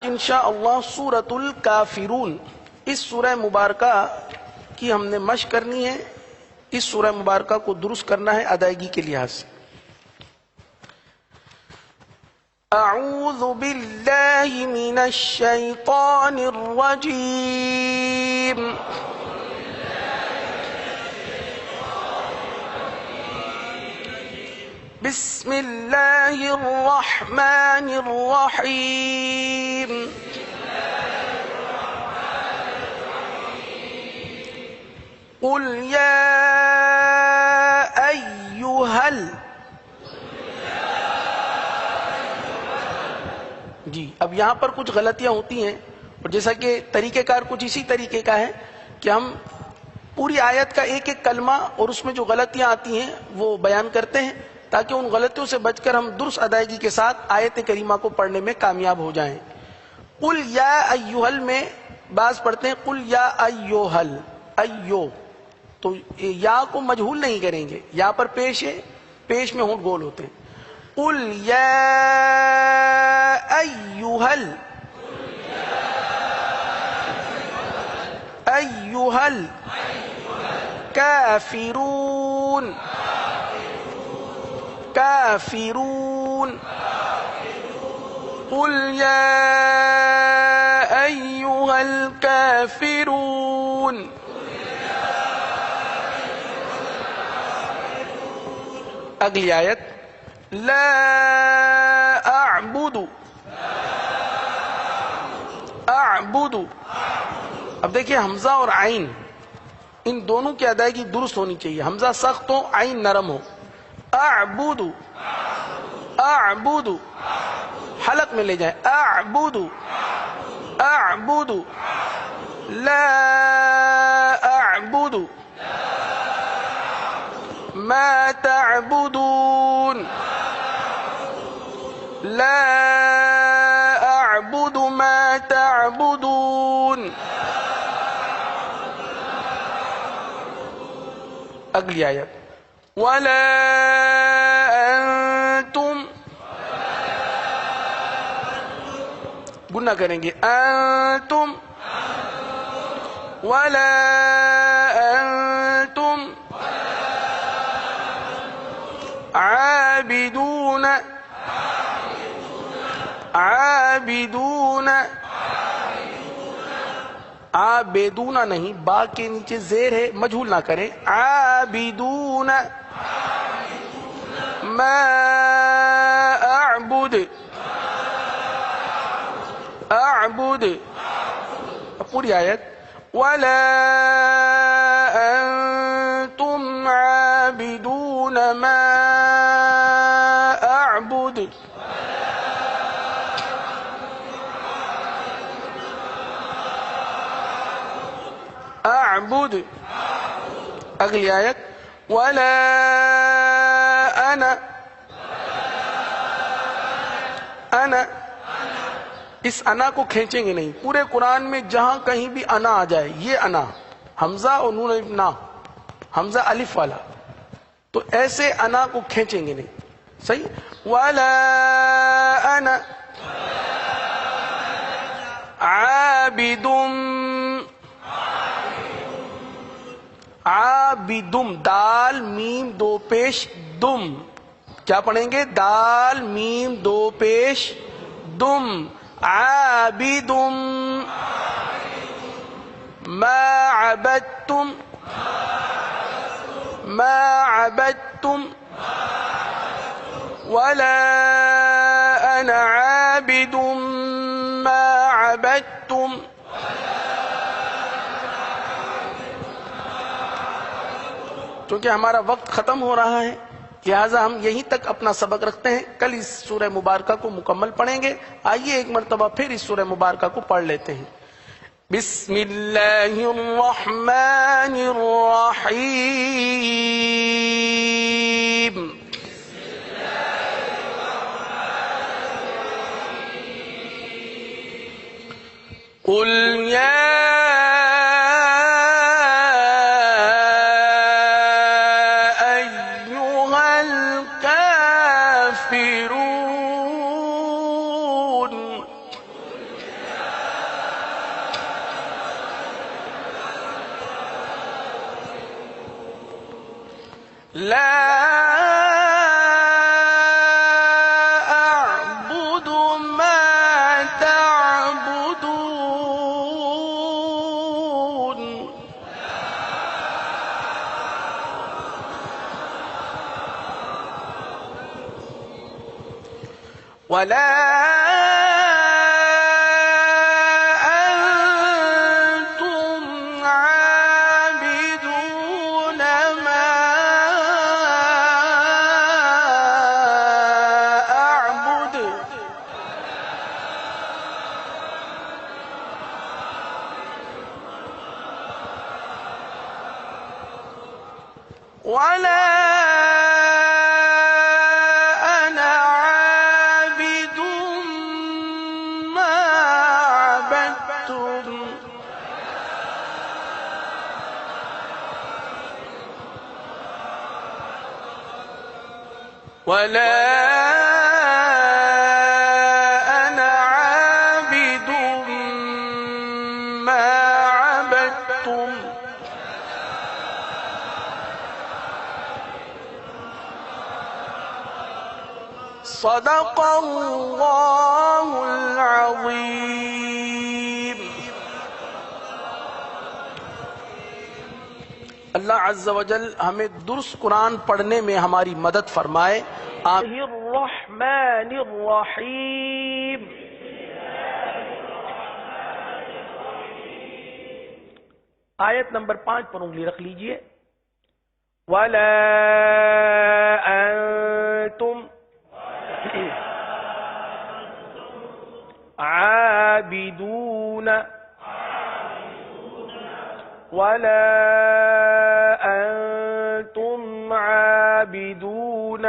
انشاءاللہ سورۃ الکافرون، اس سورہ مبارکہ کی ہم نے مشق کرنی ہے، اس سورہ مبارکہ کو درست کرنا ہے ادائیگی کے لحاظ سے۔ اعوذ باللہ من الشیطان الرجیم، بسم اللہ الرحمن الرحیم، قل یا ایہا جی اب یہاں پر کچھ غلطیاں ہوتی ہیں، اور جیسا کہ طریقہ کار کچھ اسی طریقے کا ہے کہ ہم پوری آیت کا ایک ایک کلمہ اور اس میں جو غلطیاں آتی ہیں وہ بیان کرتے ہیں تاکہ ان غلطیوں سے بچ کر ہم درست ادائیگی کے ساتھ آیت کریمہ کو پڑھنے میں کامیاب ہو جائیں۔ قل یا ایہل میں بعض پڑھتے ہیں قل یا ایہل، ایو تو یا کو مجہول نہیں کریں گے، یا پر پیش ہے، پیش میں ہونٹ گول ہوتے ہیں۔ قل یا ایہل، ایہل کافرون، کافرون، قل یا ایہا الکافرون۔ اگلی آیت لا اعبد، اعبد، اب دیکھیں حمزہ اور عین ان دونوں کی ادائیگی درست ہونی چاہیے، حمزہ سخت ہو عین نرم ہو۔ اعبد، اعبد، حلق میں لے جائیں، اعبد، اعبد، لا اعبد ما تعبدون، لا اعبد ما تعبدون۔ اگلی آیت ولا انتم، گنہ کریں گے انتم، ولا انتم عابدون، عابدون، عابدون نہیں، با کے نیچے زیر ہے مجہول نہ کریں، عابدون ما اعبد، اعبد، پوری آیت ولا انتم عابدون ما اعبد، اعبد۔ اگلی آیت ولا انا، انا، اس انا کو کھینچیں گے نہیں، پورے قرآن میں جہاں کہیں بھی انا آ جائے یہ انا، حمزہ اور نون الف نا، حمزہ الف والا، تو ایسے انا کو کھینچیں گے نہیں، صحیح۔ ولا انا عابد، عابدم، دال میم دو پیش دم، کیا پڑھیں گے؟ دال میم دو پیش دم، عابدم ما عبدتم، ما عبدتم، ولا انا عابد ما عبدتم۔ چونکہ ہمارا وقت ختم ہو رہا ہے لہٰذا ہم یہیں تک اپنا سبق رکھتے ہیں، کل اس سورہ مبارکہ کو مکمل پڑھیں گے۔ آئیے ایک مرتبہ پھر اس سورہ مبارکہ کو پڑھ لیتے ہیں۔ بسم اللہ الرحمن الرحیم، قل یا لا أعبد ما تعبدون ولا ولا أنا عابد ما عبدتم ولا أنا عابد ما عبدتم صدق اللہ العظیم۔ اللہ عز و جل ہمیں درست قرآن پڑھنے میں ہماری مدد فرمائے۔ الرحمن الرحیم۔ آیت نمبر 5 پر انگلی رکھ لیجئے۔ وَلَا أَنْتُمْ عابدون ولا أنتم عابدون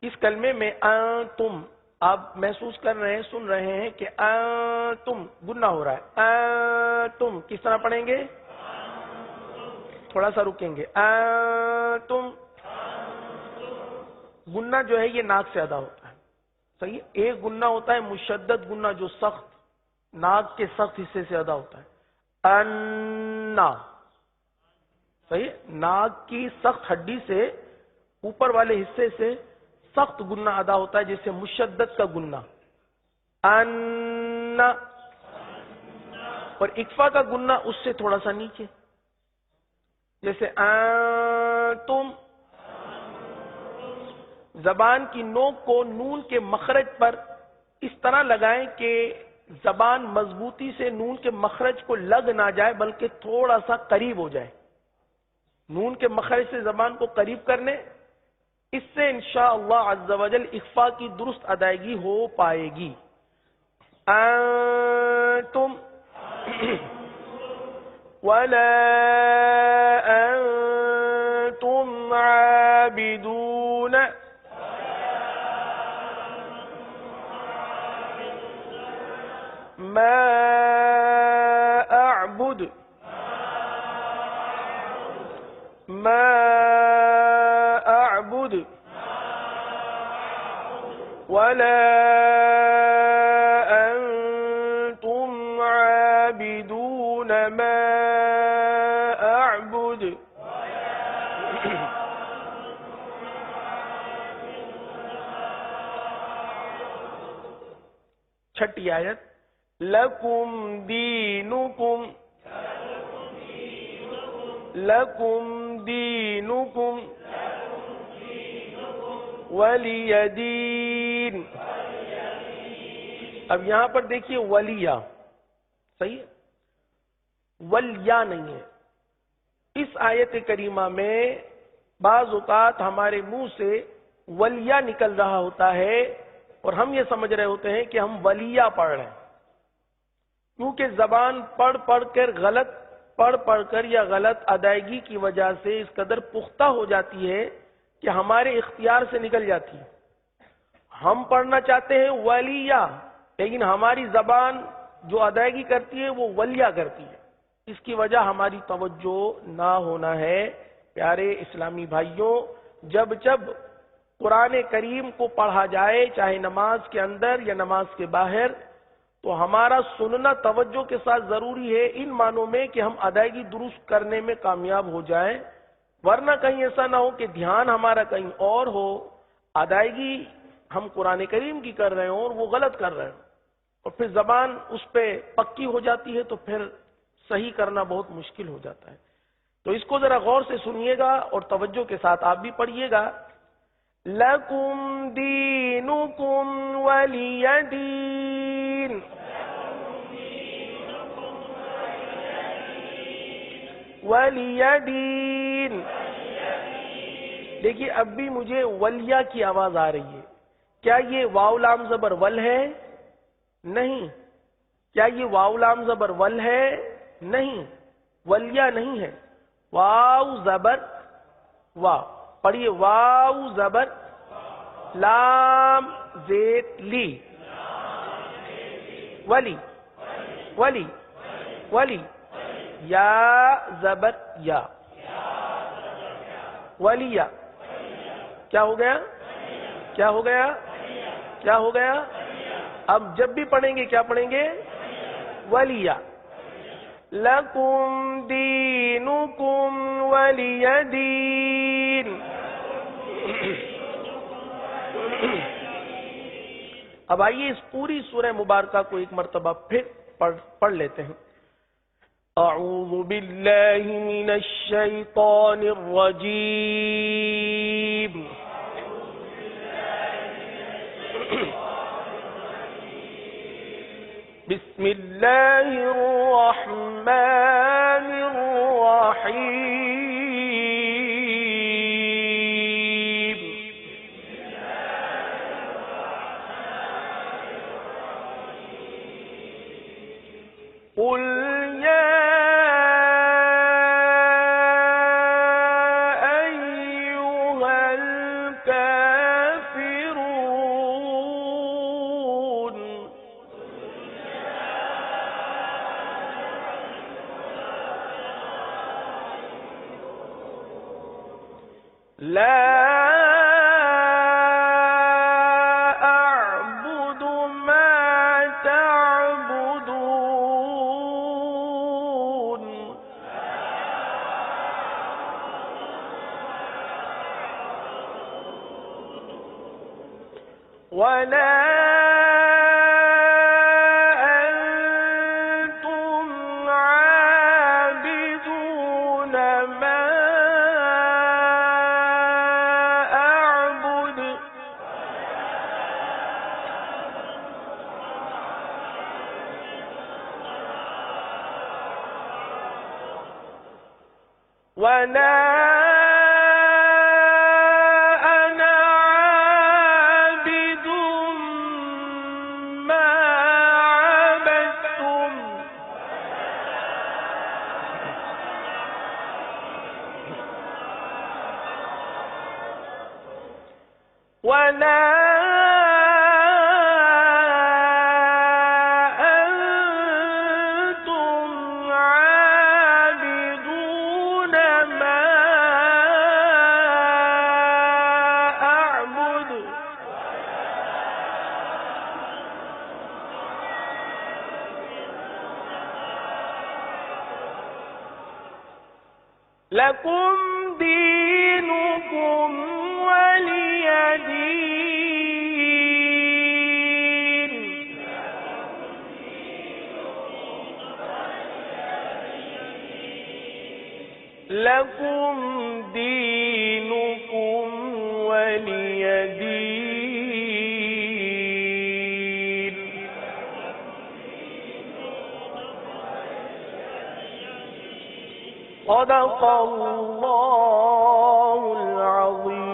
اس کلمے میں انتم آپ محسوس کر رہے ہیں، سن رہے ہیں کہ انتم گنہ ہو رہا ہے۔ انتم کس طرح پڑھیں گے؟ تھوڑا سا رکیں گے۔ انتم گنہ جو ہے یہ ناک سے ادا ہوتا ہے، صحیح؟ ایک گنہ ہوتا ہے مشدد گنہ جو سخت ناک کے سخت حصے سے ادا ہوتا ہے، انا، صحیح؟ ناک کی سخت ہڈی سے اوپر والے حصے سے سخت گنہ ادا ہوتا ہے جیسے مشدد کا گنہ انا، اور اکفا کا گنہ اس سے تھوڑا سا نیچے جیسے انتم۔ زبان کی نوک کو نون کے مخرج پر اس طرح لگائیں کہ زبان مضبوطی سے نون کے مخرج کو لگ نہ جائے بلکہ تھوڑا سا قریب ہو جائے۔ نون کے مخرج سے زبان کو قریب کرنے، اس سے انشاءاللہ عز و جل اخفا کی درست ادائیگی ہو پائے گی۔ انتم ولا انتم عابدون ما اعبد ما اعبد ولا انتم عابدون ما اعبد۔ چھٹی آیت، لکم دینکم لکم دینکم ولی دین۔ اب یہاں پر دیکھیے ولیہ، صحیح ہے؟ ولیہ نہیں ہے۔ اس آیت کریمہ میں بعض اوقات ہمارے منہ سے ولیہ نکل رہا ہوتا ہے اور ہم یہ سمجھ رہے ہوتے ہیں کہ ہم ولیہ پڑھ رہے ہیں، کیونکہ زبان پڑھ پڑھ کر یا غلط ادائیگی کی وجہ سے اس قدر پختہ ہو جاتی ہے کہ ہمارے اختیار سے نکل جاتی ہے۔ ہم پڑھنا چاہتے ہیں ولیہ، لیکن ہماری زبان جو ادائیگی کرتی ہے وہ ولیہ کرتی ہے۔ اس کی وجہ ہماری توجہ نہ ہونا ہے۔ پیارے اسلامی بھائیوں، جب قرآن کریم کو پڑھا جائے چاہے نماز کے اندر یا نماز کے باہر، تو تو ہمارا سننا توجہ کے ساتھ ضروری ہے ان معنوں میں کہ ہم ادائیگی درست کرنے میں کامیاب ہو جائیں، ورنہ کہیں ایسا نہ ہو کہ دھیان ہمارا کہیں اور ہو، ادائیگی ہم قرآن کریم کی کر رہے ہوں اور وہ غلط کر رہے ہوں، اور پھر زبان اس پہ پکی ہو جاتی ہے تو پھر صحیح کرنا بہت مشکل ہو جاتا ہے۔ تو اس کو ذرا غور سے سنیے گا اور توجہ کے ساتھ آپ بھی پڑھیے گا۔ لَكُمْ دِينُكُمْ وَلِيَ دِينِ، وَلِيَ دِينِ۔ دیکھیے اب بھی مجھے ولیہ کی آواز آ رہی ہے، کیا یہ واو لام زبر ول ہے؟ نہیں۔ کیا یہ واو لام زبر ول ہے؟ نہیں، ولیہ نہیں ہے، واو زبر وا، پڑھیے واو زبر لام زید لی، ولی ولی ولی، یا زبر یا، ولیہ۔ کیا ہو گیا؟ کیا ہو گیا؟ کیا ہو گیا؟ اب جب بھی پڑھیں گے کیا پڑھیں گے؟ ولیہ۔ لَكُمْ دِينُكُمْ وَلِيَ دِينِ۔ اب آئیے اس پوری سورہ مبارکہ کو ایک مرتبہ پھر پڑھ لیتے ہیں۔ اعوذ باللہ من الشیطان الرجیم، بسم اللہ الرحمن الرحیم، قل یا ایہا الکافرون، لا أعبد ما تعبدون، ولا أنتم عابدون ما أعبد، ولا أنا عابد ما عبدتم، ولا أنتم عابدون ما أعبد، لكم دينكم ولي دين۔ لكم دينكم ولي دين۔ صدق اللہ العظیم۔